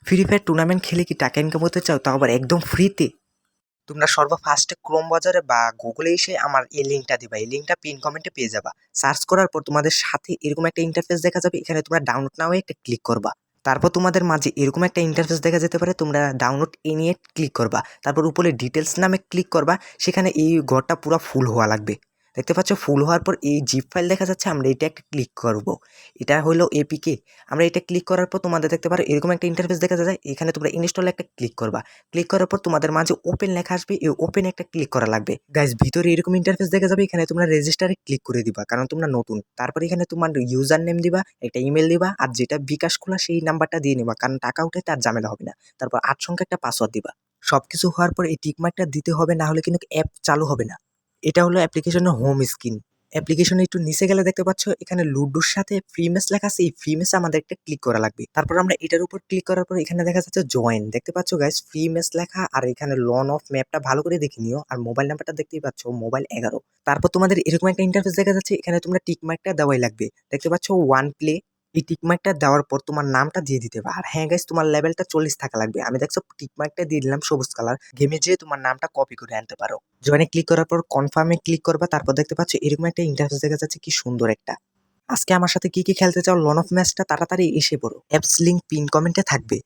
Free fire tournament খেলে কি টাকা ইনকাম করতে চাও, তাও আবার একদম ফ্রিতে? তোমরা সর্বফার্স্টে ক্রোম বাজারে বা গুগলে এসে আমার এই লিঙ্কটা দিবা। এই লিঙ্কটা পিন কমেন্টে পেয়ে যাবা। সার্চ করার পর তোমাদের সাথে এরকম একটা ইন্টারফেস দেখা যাবে। এখানে তোমরা ডাউনলোড নাও একটা ক্লিক করবা। তারপর তোমাদের মাঝে এরকম একটা ইন্টারফেস দেখা যেতে পারে। তোমরা ডাউনলোড এ নিয়ে ক্লিক করবা। তারপর উপরে ডিটেলস নামে ক্লিক করবা। সেখানে এই ঘরটা পুরো ফুল হওয়া লাগবে। দেখতে পাচ্ছ ফুল হওয়ার পর এই জিপ ফাইল দেখা যাচ্ছে। আমরা এটা একটা ক্লিক করব। এটা হলো এপিকে। আমরা এটা ক্লিক করার পর তোমাদের দেখতে পারো এরকম একটা ইন্টারফেস দেখা যায়। এখানে তোমরা ইনস্টল একটা ক্লিক করবা। ক্লিক করার পর তোমাদের মাঝে ওপেন লেখা আসবে। এই ওপেন একটা ক্লিক করা লাগবে। গাইস, ভিতরে এরকম ইন্টারফেস দেখা যাবে। এখানে তোমরা রেজিস্টারে ক্লিক করে দিবা, কারণ তোমরা নতুন। তারপর এখানে তোমার ইউজার নেম দিবা, একটা ইমেল দিবা, আর যেটা বিকাশ খোলা সেই নাম্বারটা দিয়ে নিবা, কারণ টাকা উঠে তার ঝামেলা হবে না। তারপর 8 সংখ্যা একটা পাসওয়ার্ড দিবা। সবকিছু হওয়ার পর এই টিকমার্কটা দিতে হবে, না হলে কিন্তু অ্যাপ চালু হবে না। এটা হলো অ্যাপ্লিকেশনের হোম স্ক্রিন। অ্যাপ্লিকেশনে একটু নিচে গেলে দেখতে পাচ্ছ এখানে লুডোর সাথে ফ্রি ম্যাচ লেখা আছে। এই ফ্রি ম্যাচে আমাদের একটা ক্লিক করা লাগবে। তারপর আমরা এটার উপর ক্লিক করার পর এখানে দেখা যাচ্ছে জয়েন। দেখতে পাচ্ছ গাইস, ফ্রি ম্যাচ লেখা, আর এখানে লন অফ ম্যাপটা ভালো করে দেখে নিও, আর মোবাইল নাম্বারটা দেখতেই পাচ্ছ, মোবাইল 11। তারপর তোমাদের এরকম একটা ইন্টারফেস দেখা যাচ্ছে। এখানে তোমরা টিক মার্কটা দেওয়াই লাগবে। দেখতে পাচ্ছ ওয়ান প্লে। এই টিক মার্কটা দেওয়ার পর তোমার নামটা দিয়ে দিতে হবে। আর হ্যাঁ গাইস, তোমার লেভেলটা 40 থাকা লাগবে। আমি দেখছো টিক মার্কটা দিয়ে দিলাম সবুজ কালার। গেমে যেয়ে তোমার নামটা কপি করে আনতে পারো। জয়েনে ক্লিক করার পর কনফার্মে ক্লিক করবা। তারপর দেখতে পাচ্ছ এরকম একটা ইন্টারফেস দেখা যাচ্ছে। কি সুন্দর একটা। আজকে আমার সাথে কি কি খেলতে চাও লন অফ ম্যাচটা, তাড়াতাড়ি এসে পড়ো। অ্যাপস লিংক পিন কমেন্টে থাকবে।